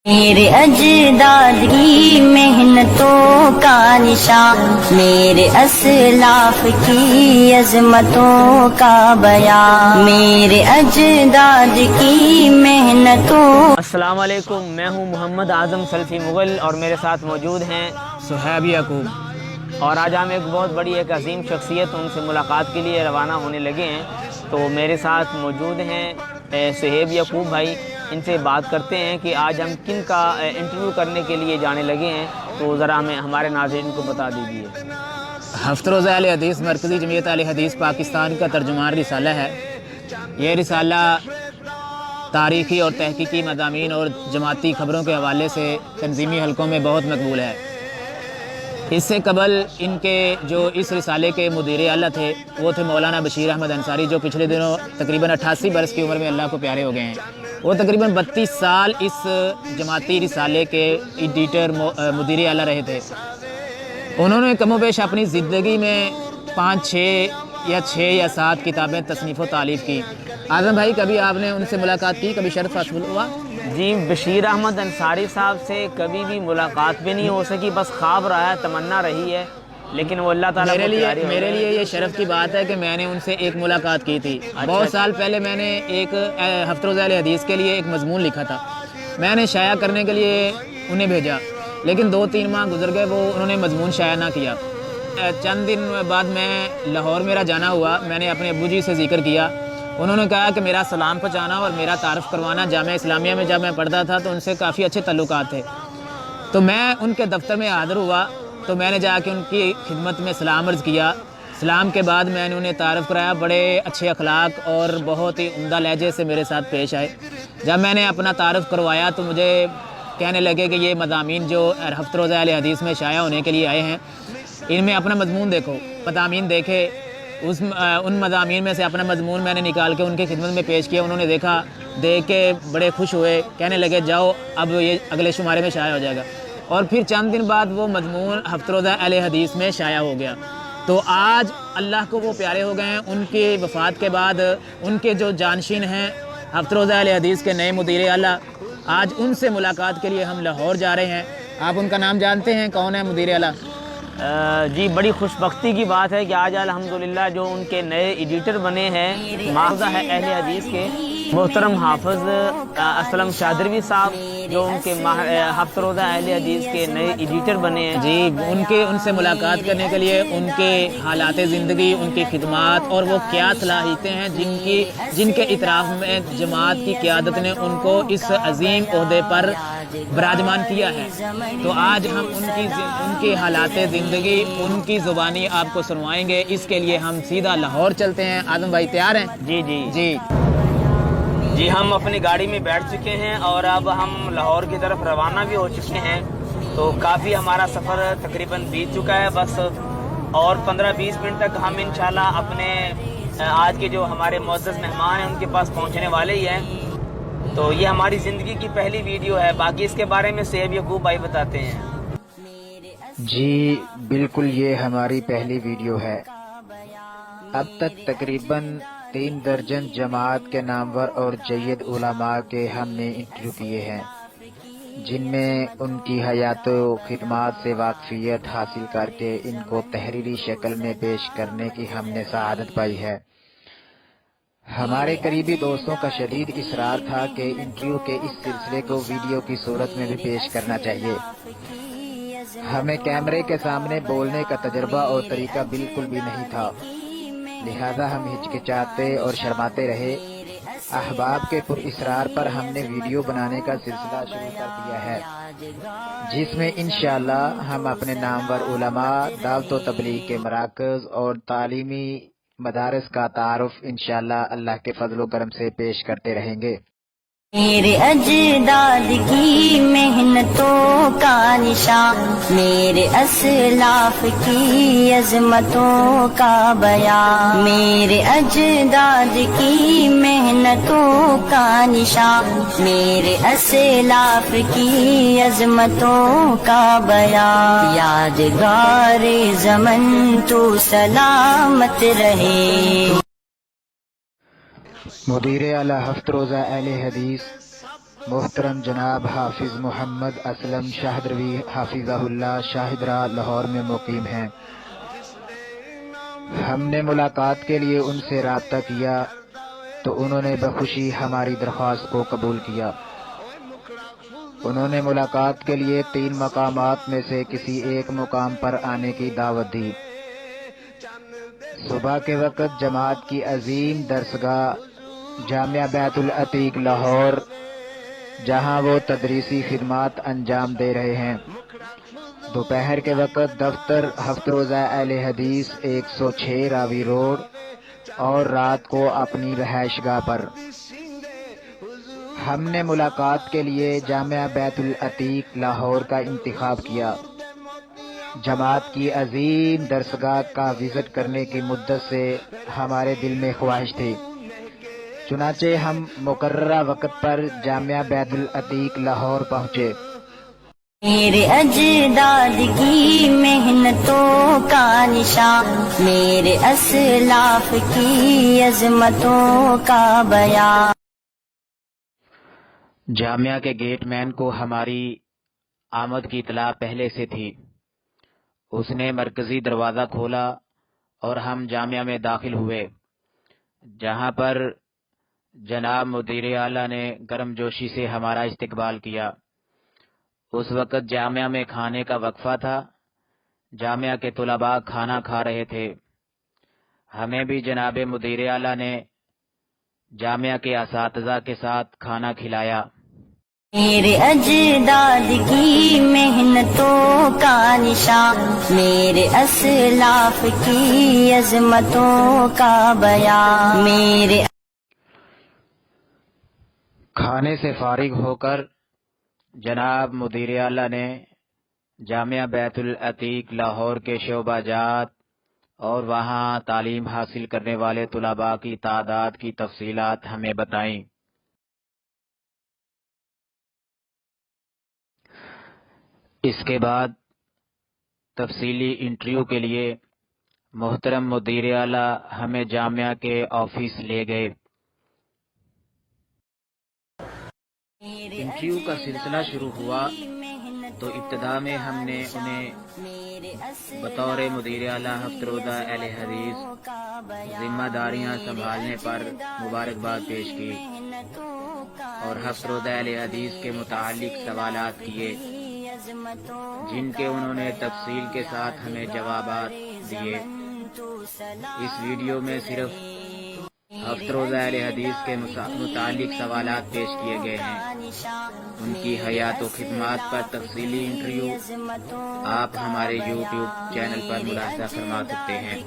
میرے اجداد کی محنتوں کا نشان، میرے اسلاف کی عظمتوں کا بیان، میرے اجداد کی محنتوں۔ السلام علیکم، میں ہوں محمد اعظم سلفی مغل اور میرے ساتھ موجود ہیں صہیب یعقوب، اور آج ہم ایک بہت بڑی ایک عظیم شخصیت ان سے ملاقات کے لیے روانہ ہونے لگے ہیں۔ تو میرے ساتھ موجود ہیں صہیب یعقوب بھائی، ان سے بات کرتے ہیں کہ آج ہم کن کا انٹرویو کرنے کے لیے جانے لگے ہیں، تو ذرا ہمیں ہمارے ناظرین کو بتا دیجیے۔ ہفتہ روزہ اہل حدیث مرکزی جمعیت اہل حدیث پاکستان کا ترجمان رسالہ ہے۔ یہ رسالہ تاریخی اور تحقیقی مضامین اور جماعتی خبروں کے حوالے سے تنظیمی حلقوں میں بہت مقبول ہے۔ اس سے قبل ان کے جو اس رسالے کے مدیر اعلیٰ تھے وہ تھے مولانا بشیر احمد انصاری، جو پچھلے دنوں تقریباً 88 برس کی عمر میں اللہ کو پیارے ہو گئے ہیں۔ وہ تقریباً 32 سال اس جماعتی رسالے کے ایڈیٹر مدیر اعلیٰ رہے تھے۔ انہوں نے کم و بیش اپنی زندگی میں 6 یا 7 کتابیں تصنیف و تالیف کی۔ اعظم بھائی، کبھی آپ نے ان سے ملاقات کی؟ کبھی شرف حاصل ہوا؟ جی، بشیر احمد انصاری صاحب سے کبھی بھی ملاقات بھی نہیں ہو سکی، بس خواب رہا ہے، تمنا رہی ہے، لیکن وہ اللہ تعالیٰ میرے لیے یہ شرف کی بات ہے کہ میں نے ان سے ایک ملاقات کی تھی۔ بہت سال پہلے میں نے ایک ہفتہ روزہ اہل حدیث کے لیے ایک مضمون لکھا تھا، میں نے شائع کرنے کے لیے انہیں بھیجا، لیکن 2-3 ماہ گزر گئے، وہ انہوں نے مضمون شائع نہ کیا۔ چند دن بعد میں لاہور میرا جانا ہوا، میں نے اپنے ابو جی سے ذکر کیا، انہوں نے کہا کہ میرا سلام پہنچانا اور میرا تعارف کروانا۔ جامعہ اسلامیہ میں جب میں پڑھتا تھا تو ان سے کافی اچھے تعلقات تھے، تو میں ان کے دفتر میں حاضر ہوا، تو میں نے جا کے ان کی خدمت میں سلام عرض کیا۔ سلام کے بعد میں نے انہیں تعارف کرایا، بڑے اچھے اخلاق اور بہت ہی عمدہ لہجے سے میرے ساتھ پیش آئے۔ جب میں نے اپنا تعارف کروایا تو مجھے کہنے لگے کہ یہ مضامین جو ہفتہ روزہ اہل حدیث میں شائع ہونے کے لیے آئے ہیں، ان میں اپنا مضمون دیکھو۔ مضامین دیکھے، ان مضامین میں سے اپنا مضمون میں نے نکال کے ان کی خدمت میں پیش کیا۔ انہوں نے دیکھا، دیکھ کے بڑے خوش ہوئے، کہنے لگے جاؤ اب یہ اگلے شمارے میں شائع ہو جائے گا، اور پھر چند دن بعد وہ مضمون ہفتہ روزہ اہل حدیث میں شائع ہو گیا۔ تو آج اللہ کو وہ پیارے ہو گئے ہیں۔ ان کی وفات کے بعد ان کے جو جانشین ہیں ہفتہ روزہ اہل حدیث کے نئے مدیر اعلیٰ، آج ان سے ملاقات کے لیے ہم لاہور جا رہے ہیں۔ آپ ان کا نام جانتے ہیں؟ کون ہے مدیر اعلیٰ؟ جی، بڑی خوش بختی کی بات ہے کہ آج الحمدللہ جو ان کے نئے ایڈیٹر بنے ہیں معاوضہ ہے اہل حدیث کے، محترم حافظ اسلم شادروی صاحب، جو ان کے ہفتہ روزہ اہل حدیث کے نئے ایڈیٹر بنے ہیں۔ جی، ان سے ملاقات کرنے کے لیے ان کے حالات زندگی، ان کی خدمات اور وہ کیا صلاحیتیں ہیں جن کے اطراف میں جماعت کی قیادت نے ان کو اس عظیم عہدے پر براجمان کیا ہے، تو آج ہم ان کی حالات زندگی، ان کی زبانی آپ کو سنوائیں گے۔ اس کے لیے ہم سیدھا لاہور چلتے ہیں۔ اعظم بھائی تیار ہیں؟ جی، ہم اپنی گاڑی میں بیٹھ چکے ہیں اور اب ہم لاہور کی طرف روانہ بھی ہو چکے ہیں۔ تو کافی ہمارا سفر تقریباً بیت چکا ہے، بس اور 15-20 منٹ تک ہم انشاءاللہ اپنے آج کے جو ہمارے معزز مہمان ہیں ان کے پاس پہنچنے والے ہی ہیں۔ تو یہ ہماری زندگی کی پہلی ویڈیو ہے، باقی اس کے بارے میں صہیب یعقوب بھائی بتاتے ہیں۔ جی بالکل، یہ ہماری پہلی ویڈیو ہے۔ اب تک تقریباً 3 درجن جماعت کے نامور اور جید علماء کے ہم نے انٹرویو کیے ہیں، جن میں ان کی حیات و خدمات سے واقفیت حاصل کر کے ان کو تحریری شکل میں پیش کرنے کی ہم نے سعادت پائی ہے۔ ہمارے قریبی دوستوں کا شدید اصرار تھا کہ انٹرویو کے اس سلسلے کو ویڈیو کی صورت میں بھی پیش کرنا چاہیے۔ ہمیں کیمرے کے سامنے بولنے کا تجربہ اور طریقہ بالکل بھی نہیں تھا، لہذا ہم ہچکچاتے اور شرماتے رہے۔ احباب کے پر اصرار پر ہم نے ویڈیو بنانے کا سلسلہ شروع کر دیا ہے، جس میں انشاءاللہ ہم اپنے نامور علماء، دعوت و تبلیغ کے مراکز اور تعلیمی مدارس کا تعارف انشاءاللہ اللہ کے فضل و کرم سے پیش کرتے رہیں گے۔ میرے اجداد کی محنتوں کا نشان، میرے اسلاف کی عظمتوں کا بیان، میرے اجداد کی محنتوں کا نشان، میرے اسلاف کی عظمتوں کا بیان، یادگار زمن تو سلامت رہے۔ مدیر اعلیٰ ہفتہ روزہ اہل حدیث محترم جناب حافظ محمد اسلم شاہدروی حافظہ اللہ شاہدرہ لاہور میں مقیم ہیں۔ ہم نے ملاقات کے لیے ان سے رابطہ کیا تو انہوں نے بخوشی ہماری درخواست کو قبول کیا۔ انہوں نے ملاقات کے لیے 3 مقامات میں سے کسی ایک مقام پر آنے کی دعوت دی۔ صبح کے وقت جماعت کی عظیم درسگاہ جامعہ بیت العتیق لاہور، جہاں وہ تدریسی خدمات انجام دے رہے ہیں۔ دوپہر کے وقت دفتر ہفت روزہ اہل حدیث 106 راوی روڈ، اور رات کو اپنی رہائش گاہ پر۔ ہم نے ملاقات کے لیے جامعہ بیت العتیق لاہور کا انتخاب کیا۔ جماعت کی عظیم درسگاہ کا وزٹ کرنے کی مدت سے ہمارے دل میں خواہش تھی، چنانچہ ہم مقررہ وقت پر جامعہ بیت العتیق لاہور پہنچے۔ میرے اجداد کی محنتوں کا نشان، میرے اسلاف کی عظمتوں کا بیان۔ جامعہ کے گیٹ مین کو ہماری آمد کی اطلاع پہلے سے تھی۔ اس نے مرکزی دروازہ کھولا اور ہم جامعہ میں داخل ہوئے، جہاں پر جناب مدیر اعلیٰ نے گرم جوشی سے ہمارا استقبال کیا۔ اس وقت جامعہ میں کھانے کا وقفہ تھا۔ جامعہ کے طلباء کھانا کھا رہے تھے۔ ہمیں بھی جناب مدیر اعلیٰ نے جامعہ کے اساتذہ کے ساتھ کھانا کھلایا۔ میرے اجداد کی محنتوں کا نشان، میرے اسلاف کی عظمتوں کا بیان۔ میرے کھانے سے فارغ ہو کر جناب مدیر اعلیٰ نے جامعہ بیت العتیق لاہور کے شعبہ جات اور وہاں تعلیم حاصل کرنے والے طلباء کی تعداد کی تفصیلات ہمیں بتائیں۔ اس کے بعد تفصیلی انٹرویو کے لیے محترم مدیر اعلیٰ ہمیں جامعہ کے آفس لے گئے۔ انٹرویو کا سلسلہ شروع ہوا تو ابتدا میں ہم نے انہیں بطور مدیر اعلیٰ ہفت روزہ اہل حدیث ذمہ داریاں سنبھالنے پر مبارکباد پیش کی اور ہفت روزہ اہل حدیث کے متعلق سوالات کیے، جن کے انہوں نے تفصیل کے ساتھ ہمیں جوابات دیے۔ اس ویڈیو میں صرف ہفت روزہ اہل حدیث کے متعلق سوالات پیش کیے گئے ہیں۔ ان کی حیات و خدمات پر تفصیلی انٹرویو آپ ہمارے یوٹیوب چینل پر ملاحظہ فرما سکتے ہیں۔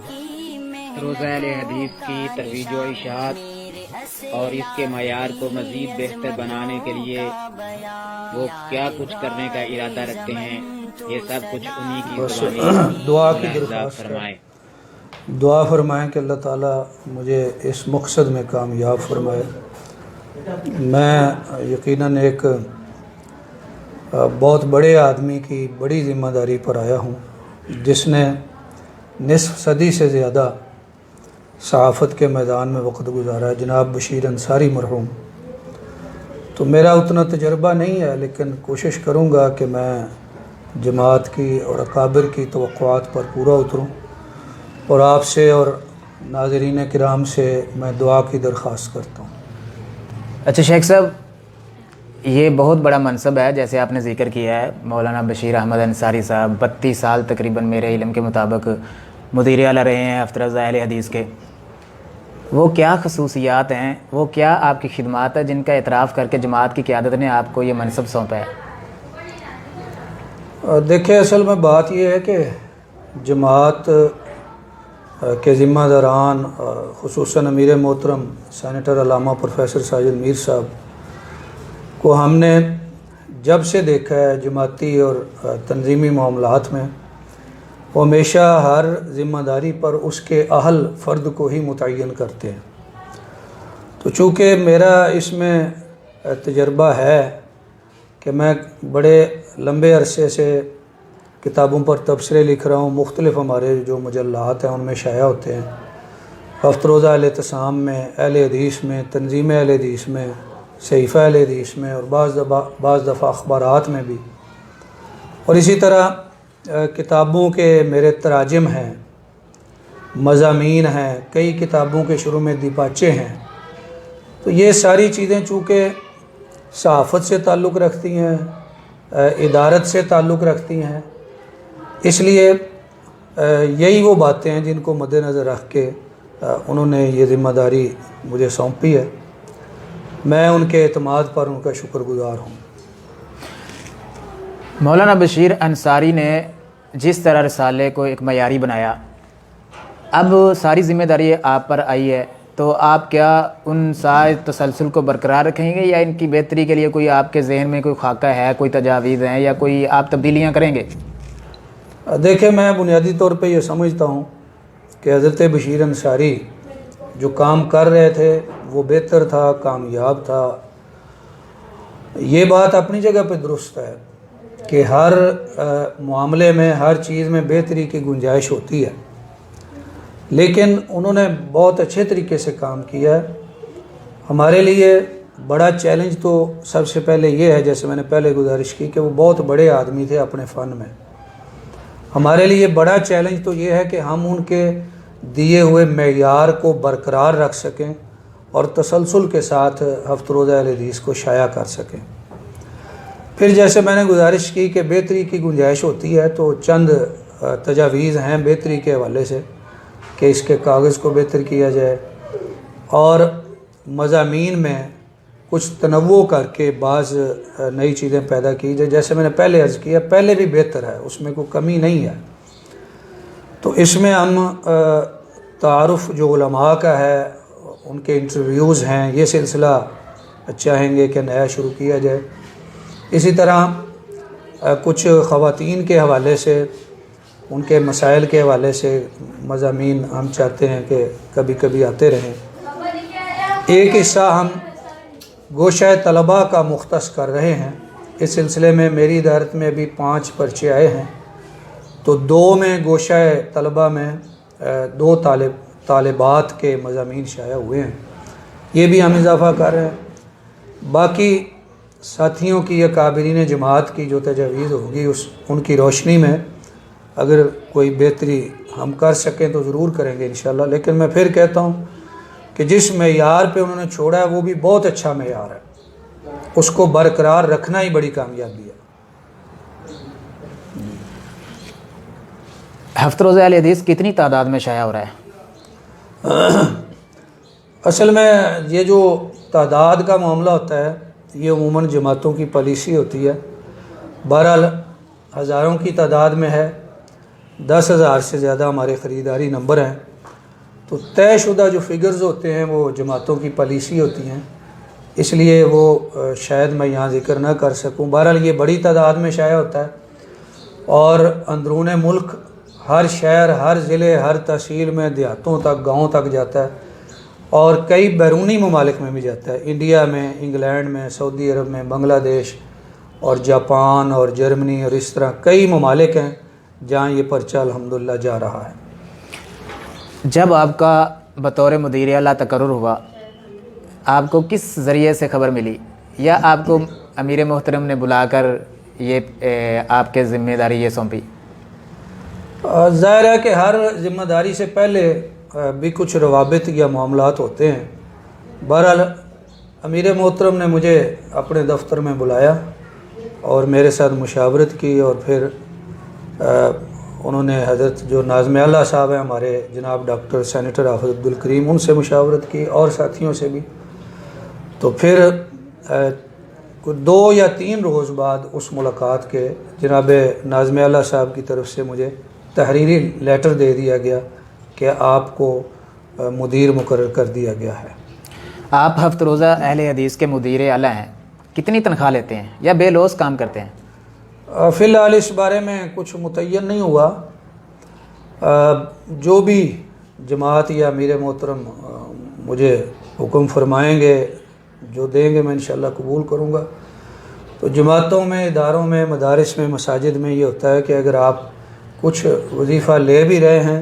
روزہ اہل حدیث کی ترویج و اشاعت اور اس کے معیار کو مزید بہتر بنانے کے لیے وہ کیا کچھ کرنے کا ارادہ رکھتے ہیں، یہ سب کچھ انہی کی زبانی دعا کی ملاحظہ درخواست فرمائیں۔ دعا فرمائیں کہ اللہ تعالیٰ مجھے اس مقصد میں کامیاب فرمائے۔ میں یقیناً ایک بہت بڑے آدمی کی بڑی ذمہ داری پر آیا ہوں، جس نے نصف صدی سے زیادہ صحافت کے میدان میں وقت گزارا ہے، جناب بشیر انصاری مرحوم۔ تو میرا اتنا تجربہ نہیں ہے، لیکن کوشش کروں گا کہ میں جماعت کی اور اکابر کی توقعات پر پورا اتروں، اور آپ سے اور ناظرین کرام سے میں دعا کی درخواست کرتا ہوں۔ اچھا شیخ صاحب، یہ بہت بڑا منصب ہے، جیسے آپ نے ذکر کیا ہے۔ مولانا بشیر احمد انصاری صاحب 32 سال تقریباً میرے علم کے مطابق مدیر اعلیٰ رہے ہیں ہفت روزہ اہل حدیث کے۔ وہ کیا خصوصیات ہیں، وہ کیا آپ کی خدمات ہیں جن کا اعتراف کر کے جماعت کی قیادت نے آپ کو یہ منصب سونپا ہے؟ دیکھیں، اصل میں بات یہ ہے کہ جماعت کے ذمہ داران، خصوصاً امیر محترم سینیٹر علامہ پروفیسر ساجد میر صاحب کو ہم نے جب سے دیکھا ہے جماعتی اور تنظیمی معاملات میں، وہ ہمیشہ ہر ذمہ داری پر اس کے اہل فرد کو ہی متعین کرتے ہیں۔ تو چونکہ میرا اس میں تجربہ ہے کہ میں بڑے لمبے عرصے سے کتابوں پر تبصرے لکھ رہا ہوں، مختلف ہمارے جو مجلات ہیں ان میں شائع ہوتے ہیں، ہفت روزہ اہل اعتصام میں، اہل حدیث میں، تنظیم اہل حدیث میں، صحیفہ اہل حدیث میں اور بعض دفعہ اخبارات میں بھی، اور اسی طرح کتابوں کے میرے تراجم ہیں، مضامین ہیں، کئی کتابوں کے شروع میں دیباچے ہیں۔ تو یہ ساری چیزیں چونکہ صحافت سے تعلق رکھتی ہیں، ادارت سے تعلق رکھتی ہیں، اس لیے یہی وہ باتیں ہیں جن کو مد نظر رکھ کے انہوں نے یہ ذمہ داری مجھے سونپی ہے۔ میں ان کے اعتماد پر ان کا شکر گزار ہوں۔ مولانا بشیر انصاری نے جس طرح رسالے کو ایک معیاری بنایا، اب ساری ذمہ داری آپ پر آئی ہے، تو آپ کیا ان سارے تسلسل کو برقرار رکھیں گے یا ان کی بہتری کے لیے کوئی آپ کے ذہن میں کوئی خاکہ ہے، کوئی تجاویز ہیں یا کوئی آپ تبدیلیاں کریں گے؟ دیکھیں، میں بنیادی طور پہ یہ سمجھتا ہوں کہ حضرت بشیر انصاری جو کام کر رہے تھے وہ بہتر تھا، کامیاب تھا۔ یہ بات اپنی جگہ پہ درست ہے کہ ہر معاملے میں، ہر چیز میں بہتری کی گنجائش ہوتی ہے، لیکن انہوں نے بہت اچھے طریقے سے کام کیا ہے۔ ہمارے لیے بڑا چیلنج تو سب سے پہلے یہ ہے، جیسے میں نے پہلے گزارش کی، کہ وہ بہت بڑے آدمی تھے اپنے فن میں۔ ہمارے لیے بڑا چیلنج تو یہ ہے کہ ہم ان کے دیے ہوئے معیار کو برقرار رکھ سکیں اور تسلسل کے ساتھ ہفت روزہ اہل حدیث کو شائع کر سکیں۔ پھر جیسے میں نے گزارش کی کہ بہتری کی گنجائش ہوتی ہے، تو چند تجاویز ہیں بہتری کے حوالے سے کہ اس کے کاغذ کو بہتر کیا جائے اور مضامین میں کچھ تنوع کر کے بعض نئی چیزیں پیدا کی جائے۔ جیسے میں نے پہلے عرض کیا، پہلے بھی بہتر ہے، اس میں کوئی کمی نہیں ہے۔ تو اس میں ہم تعارف جو علماء کا ہے، ان کے انٹرویوز ہیں، یہ سلسلہ چاہیں گے کہ نیا شروع کیا جائے۔ اسی طرح کچھ خواتین کے حوالے سے، ان کے مسائل کے حوالے سے مضامین ہم چاہتے ہیں کہ کبھی کبھی آتے رہیں۔ ایک حصہ ہم گوشہ طلباء کا مختص کر رہے ہیں۔ اس سلسلے میں میری ادارت میں ابھی 5 پرچے آئے ہیں، تو 2 میں گوشہ طلباء میں 2 طالبات کے مضامین شائع ہوئے ہیں، یہ بھی ہم اضافہ کر رہے ہیں۔ باقی ساتھیوں کی یا کابرین جماعت کی جو تجاویز ہوگی، ان کی روشنی میں اگر کوئی بہتری ہم کر سکیں تو ضرور کریں گے انشاءاللہ۔ لیکن میں پھر کہتا ہوں کہ جس معیار پہ انہوں نے چھوڑا ہے وہ بھی بہت اچھا معیار ہے، اس کو برقرار رکھنا ہی بڑی کامیابی ہے۔ ہفت روزہ اہل حدیث کتنی تعداد میں شائع ہو رہا ہے؟ اصل میں یہ جو تعداد کا معاملہ ہوتا ہے، یہ عموماً جماعتوں کی پالیسی ہوتی ہے۔ بہرحال ہزاروں کی تعداد میں ہے، 10,000 سے زیادہ ہمارے خریداری نمبر ہیں، تو طے شدہ جو فگرز ہوتے ہیں وہ جماعتوں کی پالیسی ہوتی ہیں، اس لیے وہ شاید میں یہاں ذکر نہ کر سکوں۔ بہرحال یہ بڑی تعداد میں شائع ہوتا ہے اور اندرون ملک ہر شہر، ہر ضلع، ہر تحصیل میں، دیہاتوں تک، گاؤں تک جاتا ہے، اور کئی بیرونی ممالک میں بھی جاتا ہے، انڈیا میں، انگلینڈ میں، سعودی عرب میں، بنگلہ دیش اور جاپان اور جرمنی، اور اس طرح کئی ممالک ہیں جہاں یہ پرچہ الحمدللہ جا رہا ہے۔ جب آپ کا بطور مدیر اعلیٰ تقرر ہوا، آپ کو کس ذریعے سے خبر ملی، یا آپ کو امیر محترم نے بلا کر یہ آپ کے ذمہ داری یہ سونپی؟ ظاہر ہے کہ ہر ذمہ داری سے پہلے بھی کچھ روابط یا معاملات ہوتے ہیں۔ بہرحال امیر محترم نے مجھے اپنے دفتر میں بلایا اور میرے ساتھ مشاورت کی، اور پھر انہوں نے حضرت جو ناظم اعلیٰ صاحب ہیں ہمارے، جناب ڈاکٹر سینیٹر حافظ عبدالکریم، ان سے مشاورت کی اور ساتھیوں سے بھی۔ تو پھر 2 یا 3 روز بعد اس ملاقات کے جناب ناظم اعلیٰ صاحب کی طرف سے مجھے تحریری لیٹر دے دیا گیا کہ آپ کو مدیر مقرر کر دیا گیا ہے۔ آپ ہفت روزہ اہل حدیث کے مدیر اعلیٰ ہیں، کتنی تنخواہ لیتے ہیں یا بے لوث کام کرتے ہیں؟ فی الحال اس بارے میں کچھ متعین نہیں ہوا، جو بھی جماعت یا امیر محترم مجھے حکم فرمائیں گے، جو دیں گے، میں انشاءاللہ قبول کروں گا۔ تو جماعتوں میں، اداروں میں، مدارس میں، مساجد میں یہ ہوتا ہے کہ اگر آپ کچھ وظیفہ لے بھی رہے ہیں،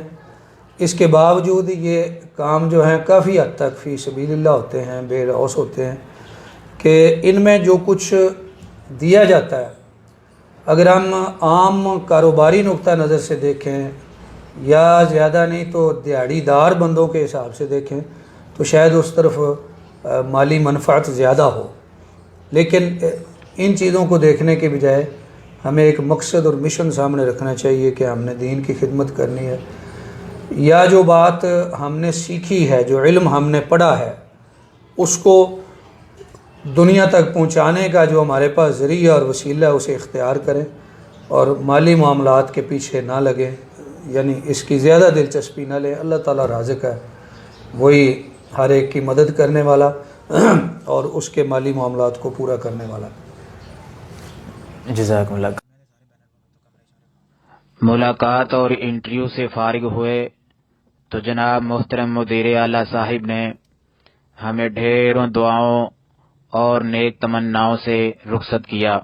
اس کے باوجود یہ کام جو ہیں کافی حد تک فی سبیل اللہ ہوتے ہیں، بے لوث ہوتے ہیں، کہ ان میں جو کچھ دیا جاتا ہے اگر ہم عام کاروباری نقطہ نظر سے دیکھیں یا زیادہ نہیں تو دیہڑی دار بندوں کے حساب سے دیکھیں تو شاید اس طرف مالی منفعت زیادہ ہو، لیکن ان چیزوں کو دیکھنے کے بجائے ہمیں ایک مقصد اور مشن سامنے رکھنا چاہیے کہ ہم نے دین کی خدمت کرنی ہے، یا جو بات ہم نے سیکھی ہے، جو علم ہم نے پڑھا ہے، اس کو دنیا تک پہنچانے کا جو ہمارے پاس ذریعہ اور وسیلہ ہے اسے اختیار کریں اور مالی معاملات کے پیچھے نہ لگیں، یعنی اس کی زیادہ دلچسپی نہ لیں۔ اللہ تعالیٰ رازق ہے، وہی ہر ایک کی مدد کرنے والا اور اس کے مالی معاملات کو پورا کرنے والا۔ جزاکم اللہ۔ ملاقات اور انٹرویو سے فارغ ہوئے تو جناب محترم مدیر اعلیٰ صاحب نے ہمیں ڈھیروں دعاؤں اور نیک تمناؤں سے رخصت کیا۔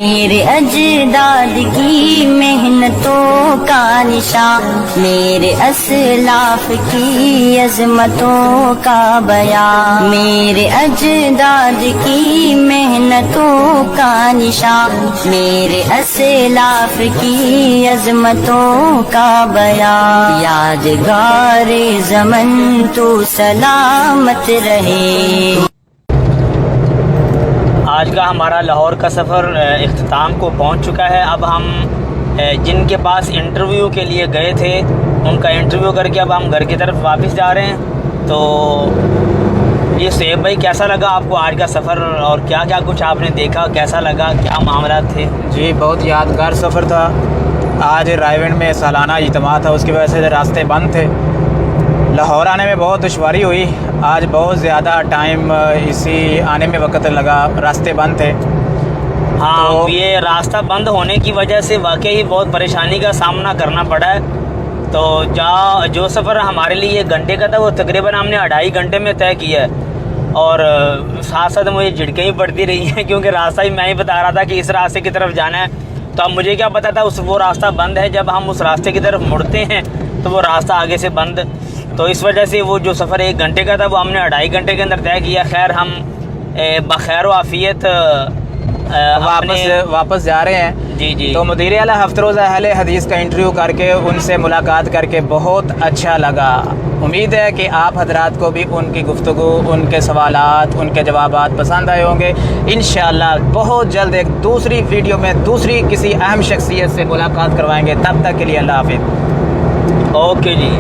میرے اجداد کی محنتوں کا نشان، میرے اسلاف کی عظمتوں کا بیان، میرے اجداد کی محنتوں کا نشان، میرے اسلاف کی عظمتوں کا بیان، یادگار زمن تو سلامت رہے۔ آج کا ہمارا لاہور کا سفر اختتام کو پہنچ چکا ہے۔ اب ہم جن کے پاس انٹرویو کے لیے گئے تھے ان کا انٹرویو کر کے اب ہم گھر کی طرف واپس جا رہے ہیں۔ تو یہ سہیب بھائی کیسا لگا آپ کو آج کا سفر، اور کیا کیا کچھ آپ نے دیکھا، کیسا لگا، کیا معاملات تھے؟ جی بہت یادگار سفر تھا۔ آج رائیونڈ میں سالانہ اجتماع تھا، اس کی وجہ سے راستے بند تھے، لاہور آنے میں بہت دشواری ہوئی۔ آج بہت زیادہ ٹائم اسی آنے میں وقت لگا، راستے بند تھے۔ ہاں، یہ راستہ بند ہونے کی وجہ سے واقعی بہت پریشانی کا سامنا کرنا پڑا ہے۔ تو جو سفر ہمارے لیے 1 گھنٹے کا تھا وہ تقریباً ہم نے 2.5 گھنٹے میں طے کیا ہے، اور ساتھ ساتھ مجھے جھڑکیں ہی پڑتی رہی ہیں کیونکہ راستہ ہی میں ہی بتا رہا تھا کہ اس راستے کی طرف جانا ہے، تو اب مجھے کیا پتا تھا وہ راستہ بند ہے۔ جب ہم اس راستے کی طرف مڑتے ہیں تو وہ راستہ آگے سے بند، تو اس وجہ سے وہ جو سفر 1 گھنٹے کا تھا وہ ہم نے 2.5 گھنٹے کے اندر طے کیا۔ خیر ہم بخیر و عافیت واپس جا رہے ہیں۔ جی تو مدیر اعلیٰ ہفتہ روزہ اہل حدیث کا انٹرویو کر کے ان سے ملاقات کر کے بہت اچھا لگا۔ امید ہے کہ آپ حضرات کو بھی ان کی گفتگو، ان کے سوالات، ان کے جوابات پسند آئے ہوں گے۔ انشاءاللہ بہت جلد ایک دوسری ویڈیو میں دوسری کسی اہم شخصیت سے ملاقات کروائیں گے۔ تب تک کے لیے اللہ حافظ۔ اوکے جی۔